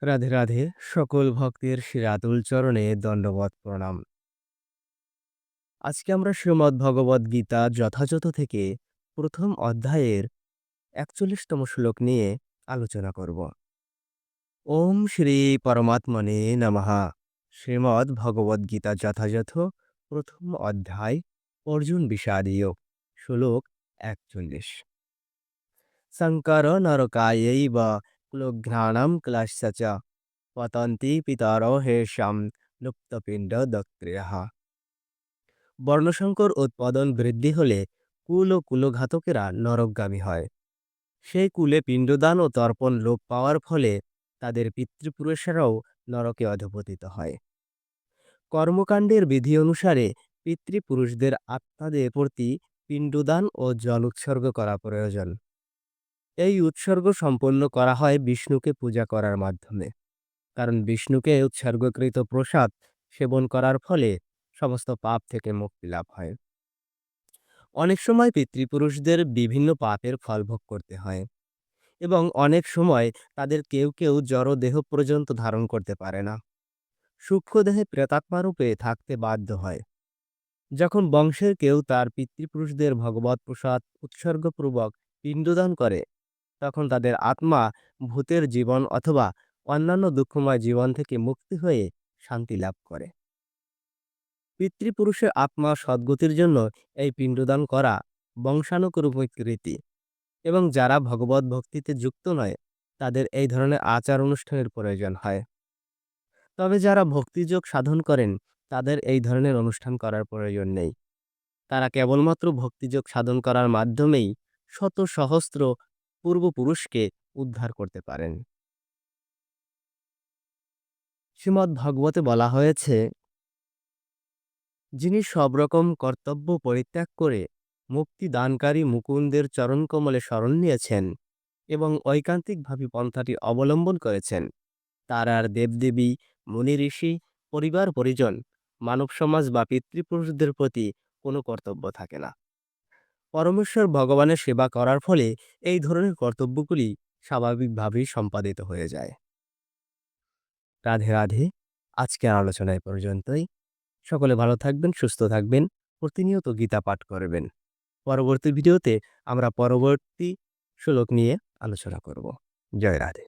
রাধে রাধে। সকল ভক্তের শিরাতুল চরণে দণ্ডবৎ প্রণাম। আজকে আমরা শ্রীমদ্ ভগবদ্ গীতা যথাযথ থেকে প্রথম অধ্যায়ের ৪১তম শ্লোক নিয়ে আলোচনা করব। ওম শ্রী পরমাত্মনে নমঃ। শ্রীমদ্ ভগবদ্ গীতা যথাযথ প্রথম অধ্যায় অর্জুন বিষাদীয়। শ্লোক ৪১। শঙ্কর নরকায়ৈব কুলঘ্রাণাম ক্লশ্চ চ পতন্তি পিতরো হেষাম লুপ্তপিণ্ড দত্রেয়ঃ। বর্ণসংকর উৎপাদন বৃদ্ধি হলে কুল ও কুলঘাতকেরা নরকগামী হয়। সেই কুলে পিণ্ডদান ও তর্পণ লোপ পাওয়ার ফলে তাদের পিতৃপুরুষেরাও নরকে অধঃপতিত হয়। কর্মকাণ্ডের বিধি অনুসারে পিতৃপুরুষদের আত্মাদের প্রতি পিণ্ডদান ও জল উৎসর্গ করা প্রয়োজন। এই উৎসর্গ সম্পন্ন করা হয় বিষ্ণুকে পূজা করার মাধ্যমে, কারণ বিষ্ণুকে উৎসর্গকৃত প্রসাদ সেবন করার ফলে সমস্ত পাপ থেকে মুক্তি লাভ হয়। অনেক সময় পিতৃপুরুষদের বিভিন্ন পাপের ফল ভোগ করতে হয় এবং অনেক সময় তাদের কেউ কেউ জড় দেহ পর্যন্ত ধারণ করতে পারে না, সূক্ষ্মদেহে প্রেতাত্মা রূপে থাকতে বাধ্য হয়। যখন বংশের কেউ তার পিতৃপুরুষদের ভগবৎ প্রসাদ উৎসর্গপূর্বক পিণ্ডদান করে, তখন তাদের আত্মা ভূতের জীবন অথবা অন্যান্য দুঃখময় জীবন থেকে মুক্তি হয়ে শান্তি লাভ করে। পিতৃপুরুষের আত্মা সদ্গতির জন্য এই পিণ্ডদান করা বংশানুক্রমিক রীতি, এবং যারা ভগবত ভক্তিতে যুক্ত নয় তাদের এই ধরনের আচার অনুষ্ঠানের প্রয়োজন হয়। তবে যারা ভক্তিযোগ সাধন করেন তাদের এই ধরনের অনুষ্ঠান করার প্রয়োজন নেই। তারা কেবলমাত্র ভক্তিযোগ সাধন করার মাধ্যমেই শত সহস্র পূর্বপুরুষকে উদ্ধার করতে পারেন। শ্রীমদ্ ভাগবতে বলা হয়েছে, যিনি সব রকম কর্তব্য পরিত্যাগ করে মুক্তি দানকারী মুকুন্দের চরণকমলে শরণ নিয়েছেন এবং ঐকান্তিকভাবে পন্থাটি অবলম্বন করেছেন, তার আর দেবদেবী, মুনি ঋষি, পরিবার পরিজন, মানব সমাজ বা পিতৃপুরুষদের প্রতি কোনো কর্তব্য থাকে না। পরমেশ্বর ভগবানের সেবা করার ফলে এই ধরনের কর্তব্যগুলি স্বাভাবিকভাবেই সম্পাদিত হয়ে যায়। রাধে রাধে। আজকের আলোচনা এ পর্যন্তই। সকলে ভালো থাকবেন, সুস্থ থাকবেন, প্রতিনিয়ত গীতা পাঠ করবেন। পরবর্তী ভিডিওতে আমরা পরবর্তী শ্লোক নিয়ে আলোচনা করব। জয় রাধে।